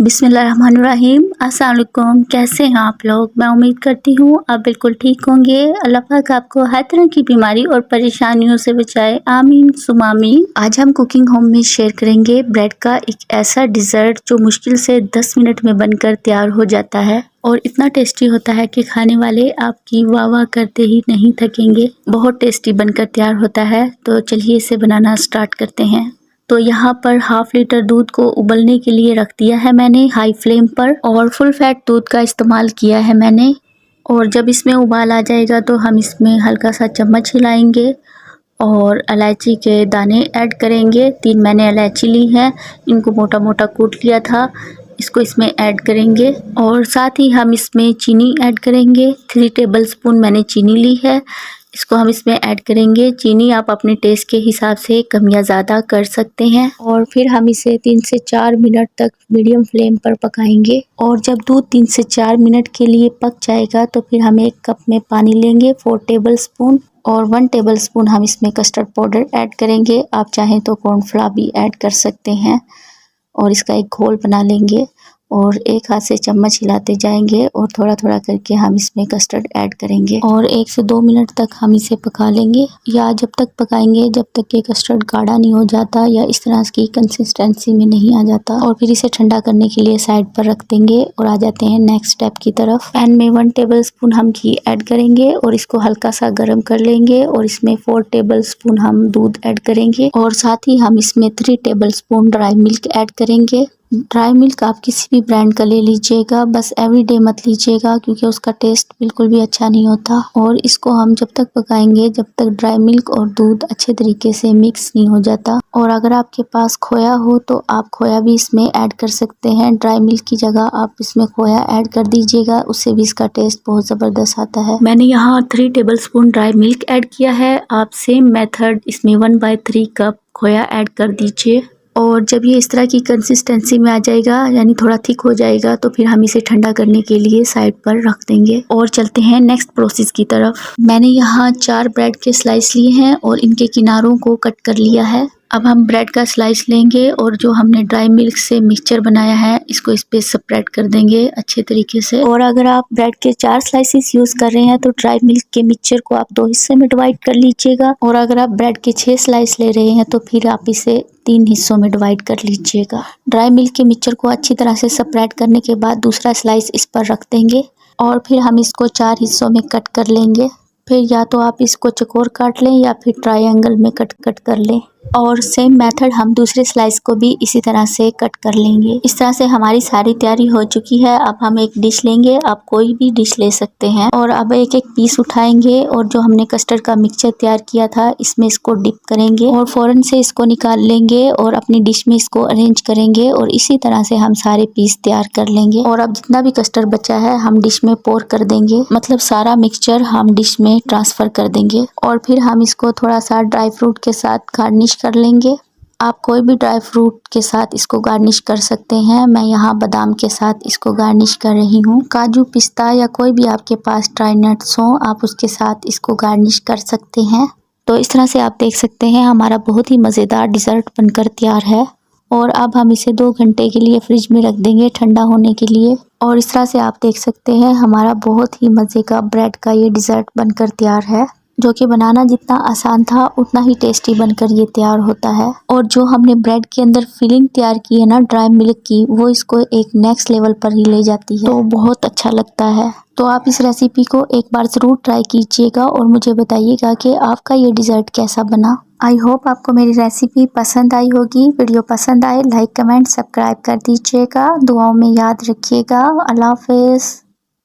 बिस्मिल्लाहिर्रहमानिर्रहीम। अस्सलाम वालेकुम। कैसे हैं आप लोग? मैं उम्मीद करती हूँ आप बिल्कुल ठीक होंगे। अल्लाह पाक आपको हर तरह की बीमारी और परेशानियों से बचाए, आमीन सुमा आमीन। आज हम कुकिंग होम में शेयर करेंगे ब्रेड का एक ऐसा डिज़र्ट जो मुश्किल से 10 मिनट में बनकर तैयार हो जाता है और इतना टेस्टी होता है कि खाने वाले आपकी वाह वाह करते ही नहीं थकेंगे। बहुत टेस्टी बनकर तैयार होता है। तो चलिए इसे बनाना स्टार्ट करते हैं। तो यहाँ पर हाफ लीटर दूध को उबलने के लिए रख दिया है मैंने हाई फ्लेम पर, और फुल फैट दूध का इस्तेमाल किया है मैंने। और जब इसमें उबाल आ जाएगा तो हम इसमें हल्का सा चम्मच हिलाएंगे और इलायची के दाने ऐड करेंगे। 3 मैंने इलायची ली है, इनको मोटा मोटा कूट लिया था, इसको इसमें ऐड करेंगे। और साथ ही हम इसमें चीनी ऐड करेंगे। 3 टेबलस्पून मैंने चीनी ली है, इसको हम इसमें ऐड करेंगे। चीनी आप अपने टेस्ट के हिसाब से कम या ज़्यादा कर सकते हैं। और फिर हम इसे 3 से 4 मिनट तक मीडियम फ्लेम पर पकाएंगे। और जब दूध 3 से 4 मिनट के लिए पक जाएगा तो फिर हम 1 कप में पानी लेंगे 4 टेबलस्पून, और 1 टेबलस्पून हम इसमें कस्टर्ड पाउडर ऐड करेंगे। आप चाहें तो कॉर्नफ्लावर भी ऐड कर सकते हैं। और इसका एक घोल बना लेंगे और एक हाथ से चम्मच हिलाते जाएंगे और थोड़ा थोड़ा करके हम इसमें कस्टर्ड ऐड करेंगे। और 1 से 2 मिनट तक हम इसे पका लेंगे, या जब तक पकाएंगे जब तक कि कस्टर्ड गाढ़ा नहीं हो जाता या इस तरह की कंसिस्टेंसी में नहीं आ जाता। और फिर इसे ठंडा करने के लिए साइड पर रख देंगे और आ जाते हैं नेक्स्ट स्टेप की तरफ। पैन में 1 टेबलस्पून हम घी ऐड करेंगे और इसको हल्का सा गर्म कर लेंगे। और इसमें 4 टेबलस्पून हम दूध ऐड करेंगे और साथ ही हम इसमें 3 टेबलस्पून ड्राई मिल्क ऐड करेंगे। ड्राई मिल्क आप किसी भी ब्रांड का ले लीजिएगा, बस एवरीडे मत लीजिएगा क्योंकि उसका टेस्ट बिल्कुल भी अच्छा नहीं होता। और इसको हम जब तक पकाएंगे जब तक ड्राई मिल्क और दूध अच्छे तरीके से मिक्स नहीं हो जाता। और अगर आपके पास खोया हो तो आप खोया भी इसमें ऐड कर सकते हैं। ड्राई मिल्क की जगह आप इसमें खोया ऐड कर दीजिएगा, उससे भी इसका टेस्ट बहुत ज़बरदस्त आता है। मैंने यहाँ 3 टेबलस्पून ड्राई मिल्क ऐड किया है। आप सेम मेथड इसमें 1/3 कप खोया ऐड कर दीजिए। और जब ये इस तरह की कंसिस्टेंसी में आ जाएगा, यानी थोड़ा थिक हो जाएगा, तो फिर हम इसे ठंडा करने के लिए साइड पर रख देंगे। और चलते हैं नेक्स्ट प्रोसेस की तरफ। मैंने यहाँ 4 ब्रेड के स्लाइस लिए हैं और इनके किनारों को कट कर लिया है। अब हम ब्रेड का स्लाइस लेंगे और जो हमने ड्राई मिल्क से मिक्सचर बनाया है इसको इस पे स्प्रेड कर देंगे अच्छे तरीके से। और अगर आप ब्रेड के 4 स्लाइसेस यूज़ कर रहे हैं तो ड्राई मिल्क के मिक्सचर को आप 2 हिस्से में डिवाइड कर लीजिएगा। और अगर आप ब्रेड के 6 स्लाइस ले रहे हैं तो फिर आप इसे 3 हिस्सों में डिवाइड कर लीजिएगा। ड्राई मिल्क के मिक्सचर को अच्छी तरह से स्प्रेड करने के बाद दूसरा स्लाइस इस पर रख देंगे और फिर हम इसको 4 हिस्सों में कट कर लेंगे। फिर या तो आप इसको चौकोर काट लें या फिर ट्रायंगल में कट कर लें। और सेम मेथड हम दूसरे स्लाइस को भी इसी तरह से कट कर लेंगे। इस तरह से हमारी सारी तैयारी हो चुकी है। अब हम एक डिश लेंगे, आप कोई भी डिश ले सकते हैं। और अब एक एक पीस उठाएंगे और जो हमने कस्टर्ड का मिक्सचर तैयार किया था इसमें इसको डिप करेंगे और फ़ौरन से इसको निकाल लेंगे और अपनी डिश में इसको अरेंज करेंगे। और इसी तरह से हम सारे पीस तैयार कर लेंगे। और अब जितना भी कस्टर्ड बचा है हम डिश में पोर कर देंगे, मतलब सारा मिक्सचर हम डिश में ट्रांसफ़र कर देंगे। और फिर हम इसको थोड़ा सा ड्राई फ्रूट के साथ गार्निश कर लेंगे। आप कोई भी ड्राई फ्रूट के साथ इसको गार्निश कर सकते हैं। मैं यहाँ बादाम के साथ इसको गार्निश कर रही हूँ। काजू, पिस्ता या कोई भी आपके पास ड्राई नट्स हो आप उसके साथ इसको गार्निश कर सकते हैं। तो इस तरह से आप देख सकते हैं हमारा बहुत ही मज़ेदार डिज़र्ट बनकर तैयार है। और अब हम इसे 2 घंटे के लिए फ्रिज में रख देंगे ठंडा होने के लिए। और इस तरह से आप देख सकते हैं हमारा बहुत ही मज़े का ब्रेड का ये डिज़र्ट बनकर तैयार है, जो कि बनाना जितना आसान था उतना ही टेस्टी बनकर ये तैयार होता है। और जो हमने ब्रेड के अंदर फिलिंग तैयार की है ना ड्राई मिल्क की, वो इसको एक नेक्स्ट लेवल पर ही ले जाती है, तो बहुत अच्छा लगता है। तो आप इस रेसिपी को एक बार ज़रूर ट्राई कीजिएगा और मुझे बताइएगा कि आपका ये डिज़र्ट कैसा बना। आई होप आपको मेरी रेसिपी पसंद आई होगी। वीडियो पसंद आए लाइक, कमेंट, सब्सक्राइब कर दीजिएगा। दुआओं में याद रखिएगा। अल्लाह हाफ़िज़।